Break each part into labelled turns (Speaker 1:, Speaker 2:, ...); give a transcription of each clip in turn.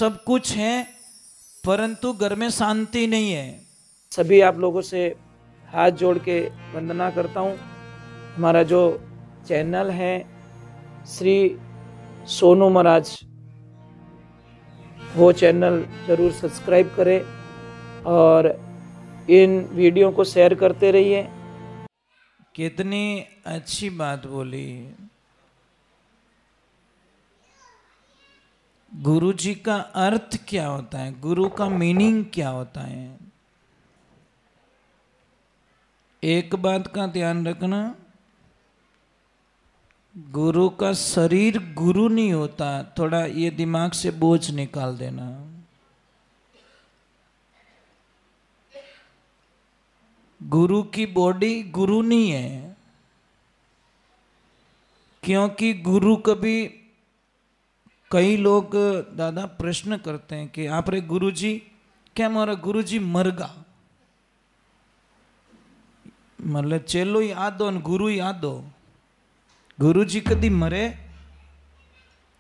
Speaker 1: सब कुछ है, परंतु घर में शांति नहीं है।
Speaker 2: सभी आप लोगों से हाथ जोड़ के वंदना करता हूँ। हमारा जो चैनल है श्री सोनू महाराज, वो चैनल जरूर सब्सक्राइब करें और इन वीडियो को शेयर करते रहिए।
Speaker 1: कितनी अच्छी बात बोली। गुरु जी का अर्थ क्या होता है, गुरु का मीनिंग क्या होता है। एक बात का ध्यान रखना, गुरु का शरीर गुरु नहीं होता। थोड़ा ये दिमाग से बोझ निकाल देना। गुरु की बॉडी गुरु नहीं है, क्योंकि गुरु कभी, कई लोग दादा प्रश्न करते हैं कि आप रे गुरु जी, क्या हमारा गुरु जी मर गा, मतलब चेलो याद दो गुरु याद दो। गुरु जी कभी मरे?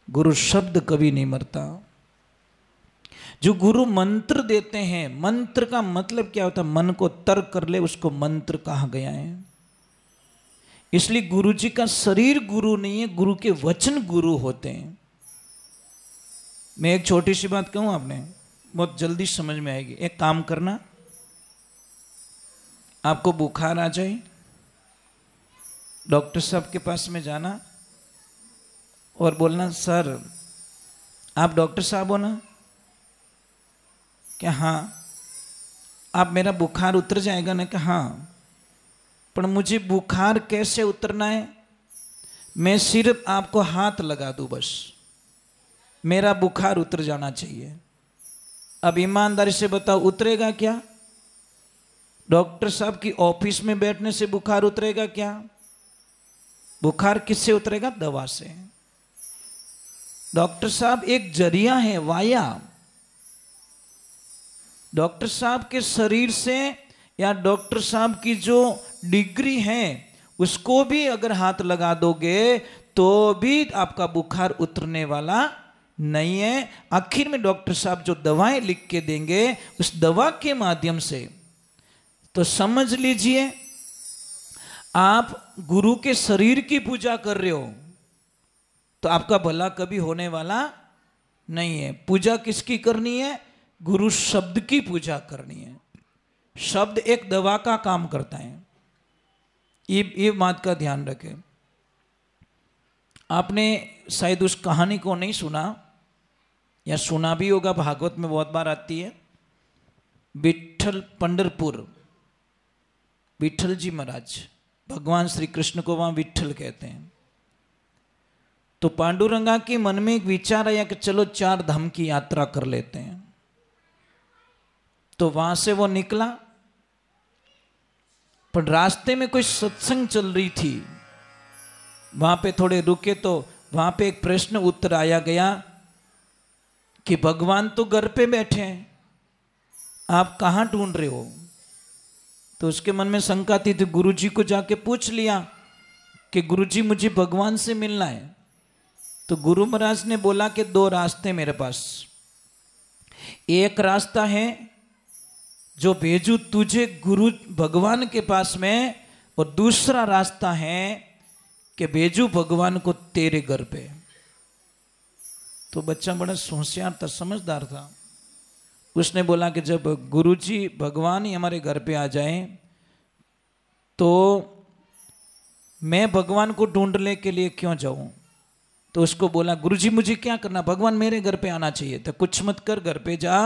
Speaker 1: गुरु शब्द कभी नहीं मरता। जो गुरु मंत्र देते हैं, मंत्र का मतलब क्या होता है? मन को तर्क कर ले, उसको मंत्र कहा गया है। इसलिए गुरु जी का शरीर गुरु नहीं है, गुरु के वचन गुरु होते हैं। मैं एक छोटी सी बात कहूं, आपने बहुत जल्दी समझ में आएगी। एक काम करना, आपको बुखार आ जाए, डॉक्टर साहब के पास में जाना और बोलना, सर आप डॉक्टर साहब हो ना? क्या हाँ। आप मेरा बुखार उतर जाएगा ना? क्या हाँ। पर मुझे बुखार कैसे उतरना है? मैं सिर्फ आपको हाथ लगा दूं, बस मेरा बुखार उतर जाना चाहिए। अब ईमानदारी से बताओ, उतरेगा क्या? डॉक्टर साहब की ऑफिस में बैठने से बुखार उतरेगा क्या? बुखार किससे उतरेगा? दवा से। डॉक्टर साहब एक जरिया है, वाया। डॉक्टर साहब के शरीर से या डॉक्टर साहब की जो डिग्री है उसको भी अगर हाथ लगा दोगे तो भी आपका बुखार उतरने वाला नहीं है। आखिर में डॉक्टर साहब जो दवाएं लिख के देंगे, उस दवा के माध्यम से, तो समझ लीजिए आप गुरु के शरीर की पूजा कर रहे हो तो आपका भला कभी होने वाला नहीं है। पूजा किसकी करनी है? गुरु शब्द की पूजा करनी है। शब्द एक दवा का काम करता है, ये बात का ध्यान रखें। आपने शायद उस कहानी को नहीं सुना या सुना भी होगा, भागवत में बहुत बार आती है। विठल पंढरपुर, विठल जी महाराज, भगवान श्री कृष्ण को वहां विठल कहते हैं। तो पांडुरंगा के मन में एक विचार आया कि चलो 4 धाम की यात्रा कर लेते हैं। तो वहां से वो निकला, पर रास्ते में कोई सत्संग चल रही थी, वहां पे थोड़े रुके तो वहां पे एक प्रश्न उत्तर आया गया कि भगवान तो घर पे बैठे हैं, आप कहां ढूंढ रहे हो? तो उसके मन में शंका थी, तो गुरु जी को जाके पूछ लिया कि गुरु जी मुझे भगवान से मिलना है। तो गुरु महाराज ने बोला कि 2 रास्ते मेरे पास। एक रास्ता है जो भेजू तुझे गुरु भगवान के पास में, और दूसरा रास्ता है कि भेजू भगवान को तेरे घर पे। तो बच्चा बड़ा होशियार था, समझदार था। उसने बोला कि जब गुरु जी भगवान ही हमारे घर पे आ जाए तो मैं भगवान को ढूंढने के लिए क्यों जाऊं? तो उसको बोला, गुरु जी मुझे क्या करना? भगवान मेरे घर पे आना चाहिए। तो कुछ मत कर, घर पे जा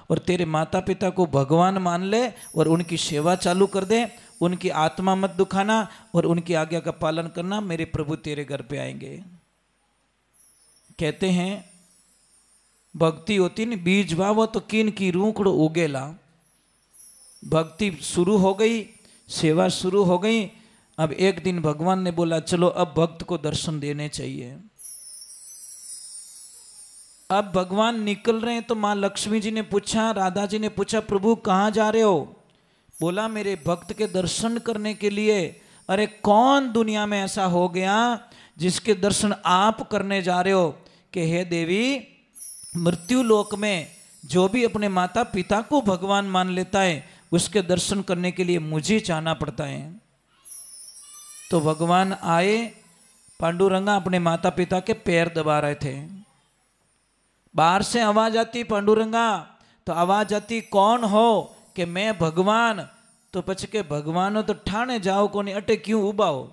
Speaker 1: और तेरे माता पिता को भगवान मान ले और उनकी सेवा चालू कर दे, उनकी आत्मा मत दुखाना और उनकी आज्ञा का पालन करना, मेरे प्रभु तेरे घर पे आएंगे। कहते हैं भक्ति होती नहीं, बीज वावो तो किन की रूखड़ उगेला। भक्ति शुरू हो गई, सेवा शुरू हो गई। अब एक दिन भगवान ने बोला चलो अब भक्त को दर्शन देने चाहिए। अब भगवान निकल रहे हैं तो माँ लक्ष्मी जी ने पूछा, राधा जी ने पूछा, प्रभु कहाँ जा रहे हो? बोला मेरे भक्त के दर्शन करने के लिए। अरे कौन दुनिया में ऐसा हो गया जिसके दर्शन आप करने जा रहे हो? कि हे देवी मृत्यु लोक में जो भी अपने माता पिता को भगवान मान लेता है उसके दर्शन करने के लिए मुझे जाना पड़ता है। तो भगवान आए, पांडुरंगा अपने माता पिता के पैर दबा रहे थे। बाहर से आवाज आती पांडुरंगा, तो आवाज आती कौन हो कि मैं भगवान। तो पछ के भगवान हो तो ठाणे जाओ कोनी अटे क्यों उबा हो,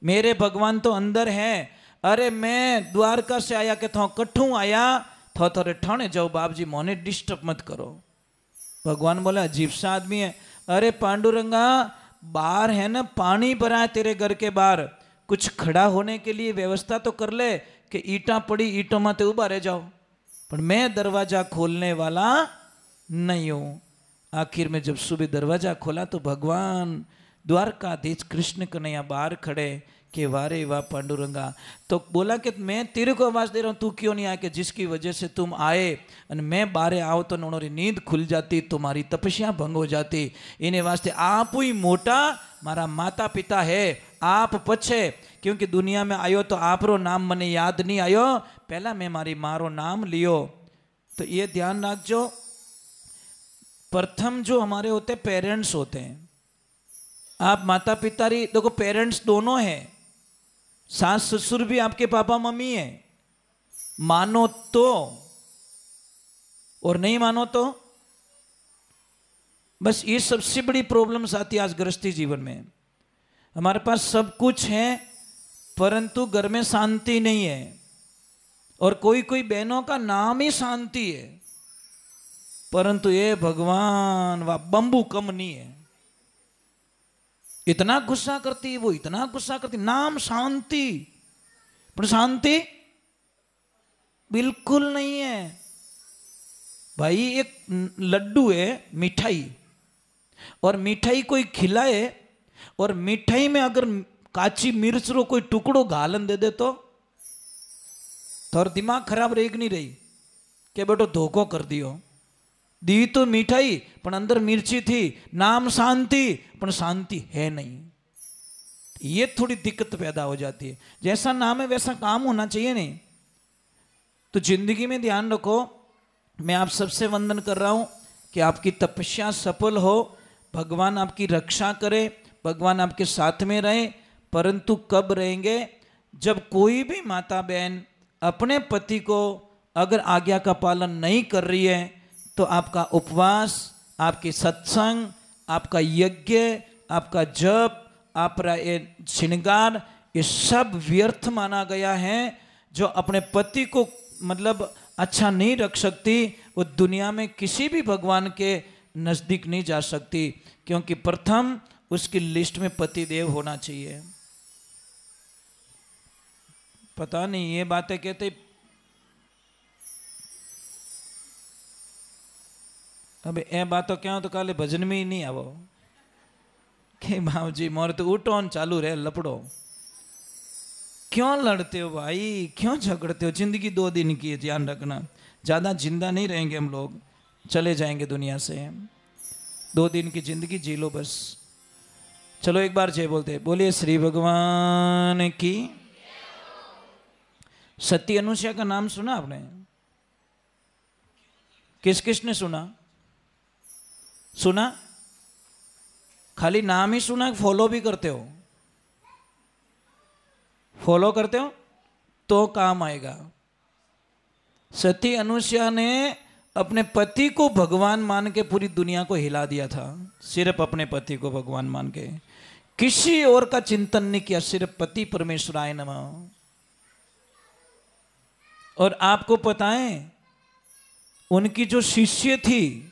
Speaker 1: मेरे भगवान तो अंदर है। अरे मैं द्वारका से आया के थो कठू आया थो थोड़े ठाणे जाओ बाप जी, मोने डिस्टर्ब मत करो। भगवान बोला अजीब सा आदमी है। अरे पांडुरंगा बाहर है ना पानी भरा है तेरे घर के बाहर, कुछ खड़ा होने के लिए व्यवस्था तो कर ले कि ईटा पड़ी ईटों माते उबा रह जाओ, पर मैं दरवाजा खोलने वाला नहीं हूं। आखिर में जब सुबह दरवाजा खोला तो भगवान द्वारकाधीश कृष्ण कन्हैया बाहर खड़े कि वारे वाह पांडुरंगा। तो बोला कि मैं तेरे को आवाज दे रहा हूं, तू क्यों नहीं आया कि जिसकी वजह से तुम आए और मैं बाहर आओ तो उन्होंने नींद खुल जाती, तुम्हारी तपस्या भंग हो जाती। इन्हें वास्ते आप ही मोटा मारा माता पिता है, आप पछे क्योंकि दुनिया में आयो तो आपरो नाम मने याद नहीं आयो, पहला मैं मारी मारो नाम लियो। तो ये ध्यान रखजो, प्रथम जो हमारे होते पेरेंट्स होते हैं, आप माता पिता री देखो पेरेंट्स दोनों हैं, सास ससुर भी आपके पापा मम्मी है, मानो तो और नहीं मानो तो। बस ये सबसे बड़ी प्रॉब्लम्स आती है आज गृहस्थी जीवन में। हमारे पास सब कुछ है परंतु घर में शांति नहीं है, और कोई कोई बहनों का नाम ही शांति है परंतु ये भगवान वा बंबू कम नहीं है, इतना गुस्सा करती है वो, इतना गुस्सा करती, नाम शांति पर शांति बिल्कुल नहीं है। भाई एक लड्डू है मिठाई, और मिठाई कोई खिलाए और मिठाई में अगर काची मिर्च रो कोई टुकड़ो घालन दे दे तो दिमाग खराब रहेगी नहीं रही कि बेटो धोखो कर दियो। दी तो मिठाई पर अंदर मिर्ची थी, नाम शांति पर शांति है नहीं, ये थोड़ी दिक्कत पैदा हो जाती है। जैसा नाम है वैसा काम होना चाहिए नहीं। तो जिंदगी में ध्यान रखो, मैं आप सबसे वंदन कर रहा हूं कि आपकी तपस्या सफल हो, भगवान आपकी रक्षा करे, भगवान आपके साथ में रहे। परंतु कब रहेंगे, जब कोई भी माता बहन अपने पति को अगर आज्ञा का पालन नहीं कर रही है तो आपका उपवास, आपकी सत्संग, आपका यज्ञ, आपका जप, आपका श्रृंगार, ये सब व्यर्थ माना गया है। जो अपने पति को मतलब अच्छा नहीं रख सकती वो दुनिया में किसी भी भगवान के नजदीक नहीं जा सकती, क्योंकि प्रथम उसकी लिस्ट में पति देव होना चाहिए। पता नहीं ये बातें कहते अब ए बातों क्या हो तो काले भजन में ही नहीं आवो कि भाव जी मोर तो उठो चालू रहे लपड़ो। क्यों लड़ते हो भाई, क्यों झगड़ते हो? जिंदगी 2 दिन की है, ध्यान रखना, ज्यादा जिंदा नहीं रहेंगे हम लोग, चले जाएंगे दुनिया से। 2 दिन की जिंदगी जी लो बस। चलो एक बार जय बोलते, बोलिए श्री भगवान की। सती अनुसुईया का नाम सुना आपने? किस किस ने सुना? सुना? खाली नाम ही सुना, फॉलो भी करते हो? फॉलो करते हो तो काम आएगा। सती अनुसुईया ने अपने पति को भगवान मान के पूरी दुनिया को हिला दिया था, सिर्फ अपने पति को भगवान मान के, किसी और का चिंतन नहीं किया, सिर्फ पति परमेश्वराय नमः। और आपको पता है उनकी जो शिष्य थी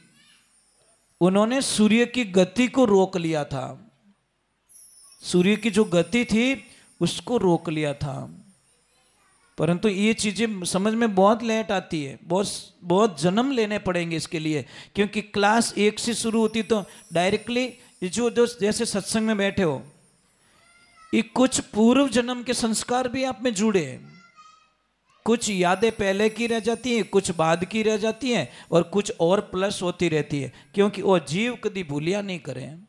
Speaker 1: उन्होंने सूर्य की गति को रोक लिया था, सूर्य की जो गति थी उसको रोक लिया था। परंतु ये चीजें समझ में बहुत लेट आती है, बहुत जन्म लेने पड़ेंगे इसके लिए, क्योंकि क्लास 1 से शुरू होती तो डायरेक्टली जो जैसे सत्संग में बैठे हो, ये कुछ पूर्व जन्म के संस्कार भी आप में जुड़े हैं, कुछ यादें पहले की रह जाती हैं, कुछ बाद की रह जाती हैं, और कुछ और प्लस होती रहती है, क्योंकि वो जीव कभी भूलिया नहीं करें।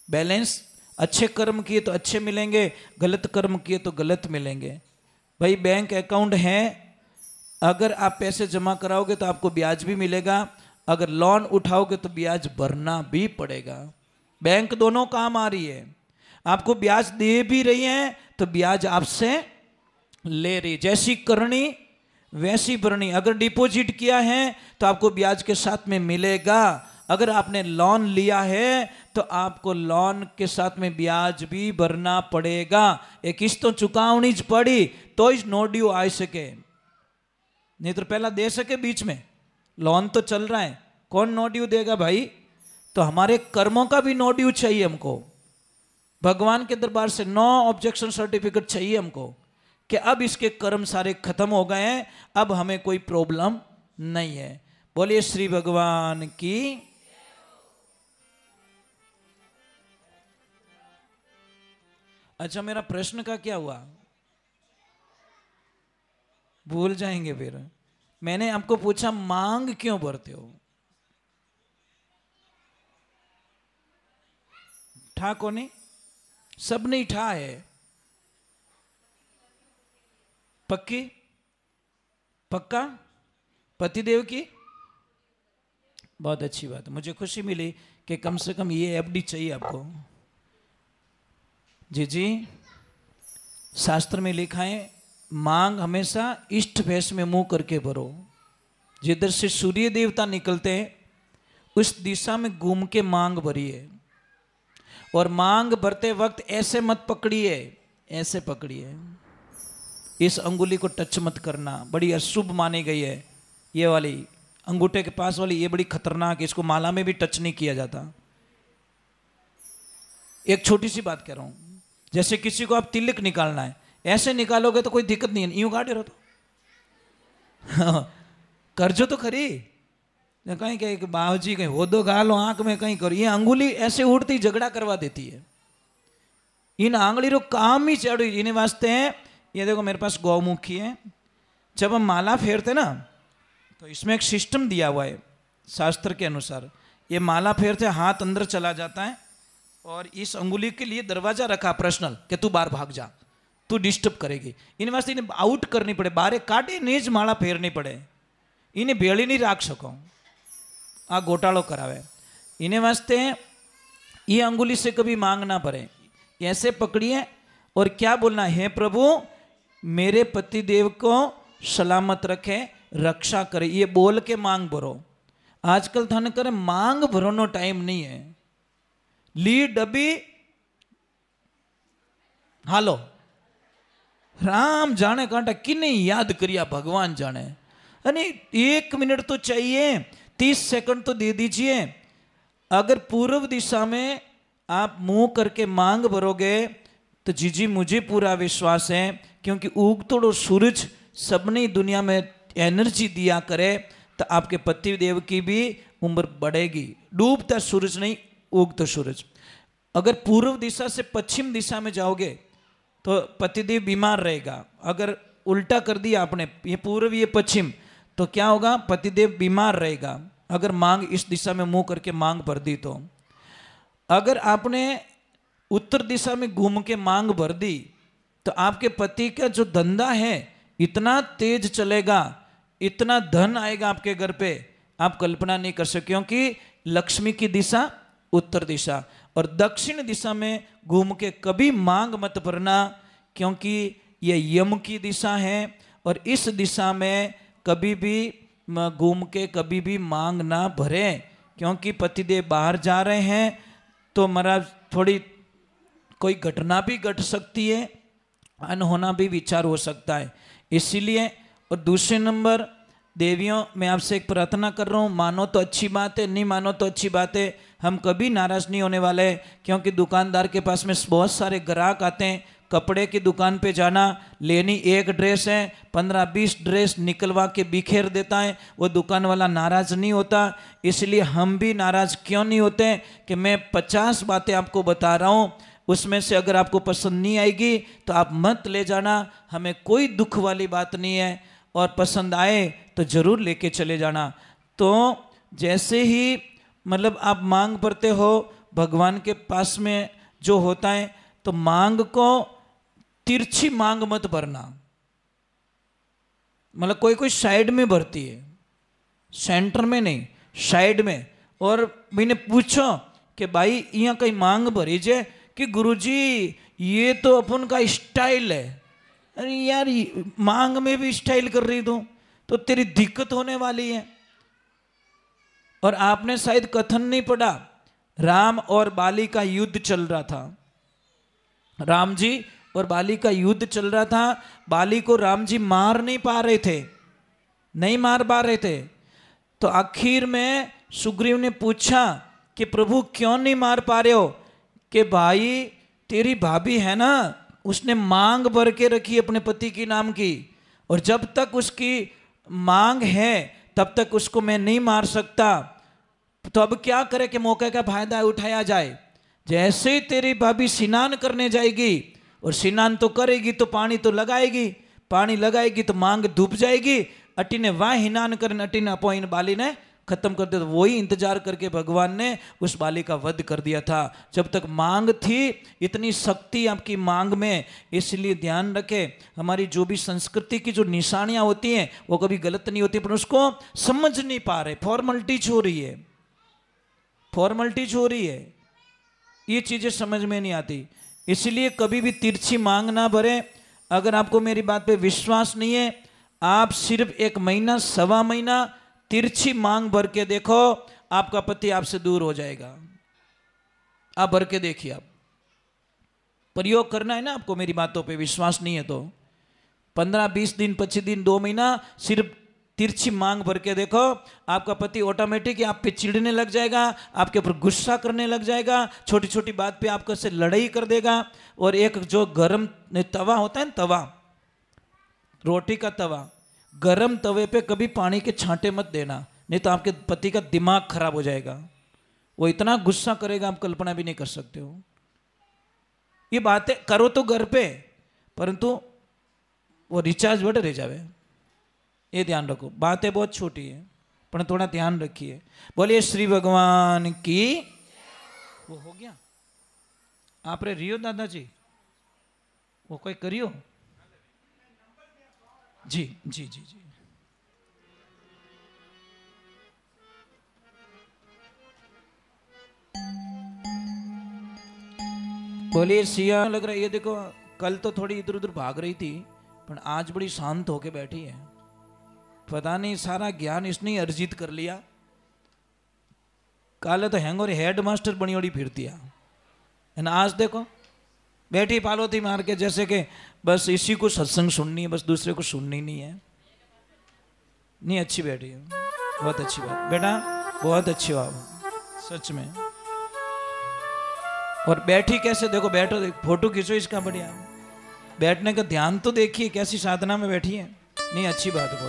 Speaker 1: बैलेंस, अच्छे कर्म किए तो अच्छे मिलेंगे, गलत कर्म किए तो गलत मिलेंगे। भाई बैंक अकाउंट है अगर आप पैसे जमा कराओगे तो आपको ब्याज भी मिलेगा, अगर लोन उठाओगे तो ब्याज भरना भी पड़ेगा। बैंक दोनों काम आ रही है, आपको ब्याज दे भी रही है तो ब्याज आपसे ले रही, जैसी करनी वैसी भरनी। अगर डिपॉजिट किया है तो आपको ब्याज के साथ में मिलेगा, अगर आपने लोन लिया है तो आपको लोन के साथ में ब्याज भी भरना पड़ेगा। एक किस्त तो चुकावनी ज पड़ी तो ही नो ड्यू आ सके, नहीं तो पहला दे सके बीच में। लोन तो चल रहा है, कौन नो ड्यू देगा भाई? तो हमारे कर्मों का भी नो ड्यू चाहिए हमको, भगवान के दरबार से नो ऑब्जेक्शन सर्टिफिकेट चाहिए हमको कि अब इसके कर्म सारे खत्म हो गए हैं, अब हमें कोई प्रॉब्लम नहीं है। बोलिए श्री भगवान की। अच्छा, मेरा प्रश्न का क्या हुआ? भूल जाएंगे फिर। मैंने आपको पूछा मांग क्यों भरते हो? ठा को नहीं, सब नहीं ठा है। पक्की? पक्का? पतिदेव की? बहुत अच्छी बात, मुझे खुशी मिली कि कम से कम ये एफडी चाहिए आपको। जी, शास्त्र में लिखा है मांग हमेशा इष्ट भेष में मुंह करके भरो। जिधर से सूर्य देवता निकलते हैं उस दिशा में घूम के मांग भरिए, और मांग भरते वक्त ऐसे मत पकड़िए, ऐसे पकड़िए। इस अंगुली को टच मत करना, बड़ी अशुभ मानी गई है। ये वाली अंगूठे के पास वाली ये बड़ी खतरनाक है, इसको माला में भी टच नहीं किया जाता। एक छोटी सी बात कह रहा हूं, जैसे किसी को आप तिलक निकालना है, ऐसे निकालोगे तो कोई दिक्कत नहीं है, यूं काटे रहो तो करजो तो खरी, कहीं कहीं बाबूजी कहीं हो दो गालो आंख में कहीं करो, ये अंगुली ऐसे उड़ती झगड़ा करवा देती है। इन आंगली रो काम ही चढ़ इन्हें वास्ते हैं। ये देखो मेरे पास गौमुखी है, जब हम माला फेरते ना तो इसमें एक सिस्टम दिया हुआ है शास्त्र के अनुसार। ये माला फेरते हाथ अंदर चला जाता है और इस अंगुली के लिए दरवाजा रखा पर्सनल कि तू बाहर भाग जा, तू डिस्टर्ब करेगी। इन वास्ते इन्हें आउट करनी पड़े, बारे काटे नहीं ज माला फेरनी पड़े, इन्हें भेड़ी नहीं राख सको, आ घोटालो करावे। इन्हें वास्ते ये अंगुली से कभी मांग ना पड़े, ऐसे पकड़िए और क्या बोलना है, प्रभु मेरे पति देव को सलामत रखे, रक्षा करे, ये बोल के मांग भरो। आजकल थाने करे मांग भरोनो टाइम नहीं है, ली डबी हालो, राम जाने कांटा किने याद करिया भगवान जाने। अरे 1 मिनट तो चाहिए, 30 सेकंड तो दे दीजिए। अगर पूर्व दिशा में आप मुंह करके मांग भरोगे तो जी मुझे पूरा विश्वास है, क्योंकि उगतोड़ो सूरज सबने दुनिया में एनर्जी दिया करे तो आपके पति देव की भी उम्र बढ़ेगी। डूबता सूरज नहीं, उगता सूरज। अगर पूर्व दिशा से पश्चिम दिशा में जाओगे तो पतिदेव बीमार रहेगा। अगर उल्टा कर दिया आपने, ये पूर्व ये पश्चिम, तो क्या होगा, पतिदेव बीमार रहेगा। अगर मांग इस दिशा में मुंह करके मांग भर दी तो। अगर आपने उत्तर दिशा में घूम के मांग भर दी तो आपके पति का जो धंधा है इतना तेज चलेगा, इतना धन आएगा आपके घर पे, आप कल्पना नहीं कर सकते। क्योंकि लक्ष्मी की दिशा उत्तर दिशा, और दक्षिण दिशा में घूम के कभी मांग मत भरना, क्योंकि ये यम की दिशा है। और इस दिशा में कभी भी घूम के कभी भी मांग ना भरे, क्योंकि पतिदेव बाहर जा रहे हैं तो महाराज थोड़ी कोई घटना भी घट सकती है, अनहोना भी विचार हो सकता है। इसीलिए, और दूसरे नंबर देवियों, मैं आपसे एक प्रार्थना कर रहा हूँ, मानो तो अच्छी बात है, नहीं मानो तो अच्छी बात है, हम कभी नाराज नहीं होने वाले। क्योंकि दुकानदार के पास में बहुत सारे ग्राहक आते हैं, कपड़े की दुकान पे जाना, लेनी एक ड्रेस है, 15-20 ड्रेस निकलवा के बिखेर देता है, वो दुकान वाला नाराज नहीं होता। इसलिए हम भी नाराज क्यों नहीं होते कि मैं 50 बातें आपको बता रहा हूँ, उसमें से अगर आपको पसंद नहीं आएगी तो आप मत ले जाना, हमें कोई दुख वाली बात नहीं है, और पसंद आए तो जरूर लेके चले जाना। तो जैसे ही मतलब आप मांग भरते हो भगवान के पास में जो होता है, तो मांग को तिरछी मांग मत भरना, मतलब कोई कोई साइड में भरती है, सेंटर में नहीं, साइड में। और मैंने पूछो कि भाई यहाँ कहीं मांग भरी जे कि गुरुजी ये तो अपन का स्टाइल है। अरे यार मांग में भी स्टाइल कर रही तो तेरी दिक्कत होने वाली है। और आपने शायद कथन नहीं पढ़ा, राम और बाली का युद्ध चल रहा था। राम जी और बाली का युद्ध चल रहा था। बाली को राम जी मार नहीं पा रहे थे, नहीं मार पा रहे थे। तो आखिर में सुग्रीव ने पूछा कि प्रभु क्यों नहीं मार पा रहे हो? कि भाई तेरी भाभी है ना, उसने मांग भर के रखी अपने पति की नाम की, और जब तक उसकी मांग है तब तक उसको मैं नहीं मार सकता। तो अब क्या करे कि मौके का फायदा उठाया जाए। जैसे ही तेरी भाभी स्नान करने जाएगी, और स्नान तो करेगी तो पानी तो लगाएगी, पानी लगाएगी तो मांग डूब जाएगी, अटी ने वह हिनान कर अटी ने अपो इन बाली ने खत्म कर दिया। तो वही इंतजार करके भगवान ने उस बाली का वध कर दिया था। जब तक मांग थी, इतनी शक्ति आपकी मांग में। इसलिए ध्यान रखें, हमारी जो भी संस्कृति की जो निशानियां होती हैं वो कभी गलत नहीं होती, पर उसको समझ नहीं पा रहे, फॉर्मेलिटीज हो रही है, फॉर्मेलिटीज हो रही है, ये चीजें समझ में नहीं आती। इसलिए कभी भी तिरछी मांग ना भरे। अगर आपको मेरी बात पे विश्वास नहीं है, आप सिर्फ 1 महीना, 1.25 महीना तिरछी मांग भर के देखो, आपका पति आपसे दूर हो जाएगा। आप भर के देखिए, आप प्रयोग करना है ना आपको, मेरी बातों पे विश्वास नहीं है तो 15-20 दिन, 25 दिन, 2 महीना सिर्फ तिरछी मांग भर के देखो, आपका पति ऑटोमेटिक आप पे चिढ़ने लग जाएगा, आपके ऊपर गुस्सा करने लग जाएगा, छोटी छोटी बात पे आपको से लड़ाई कर देगा। और एक जो गरम तवा होता है ना, तवा, रोटी का तवा, गरम तवे पे कभी पानी के छांटे मत देना, नहीं तो आपके पति का दिमाग खराब हो जाएगा। वो इतना गुस्सा करेगा आप कल्पना भी नहीं कर सकते हो। ये बातें करो तो घर पे, परंतु वो रिचार्ज बढ़ रह जावे, ये ध्यान रखो। बातें बहुत छोटी है पर थोड़ा ध्यान रखिए। बोलिए श्री भगवान की। वो हो गया आप रे रियो दादाजी, वो कोई करियो जी जी जी जी। बोलिए सिया। लग रहा है ये देखो, कल तो थोड़ी इधर उधर भाग रही थी, पर आज बड़ी शांत होके बैठी है। पता नहीं सारा ज्ञान इसने अर्जित कर लिया। काले तो हैंग और हेड मास्टर बनी ओड़ी फिरती है, आज देखो बैठी पालोती मार के, जैसे कि बस इसी को सत्संग सुननी है, बस दूसरे को सुननी नहीं है। नहीं, अच्छी बैठी है, बहुत अच्छी बात बेटा, बहुत अच्छी बात सच में। और बैठी कैसे देखो, बैठो, फोटो खींचो इसका बढ़िया, बैठने का ध्यान तो देखिए, कैसी साधना में बैठी है। नहीं, अच्छी बात है।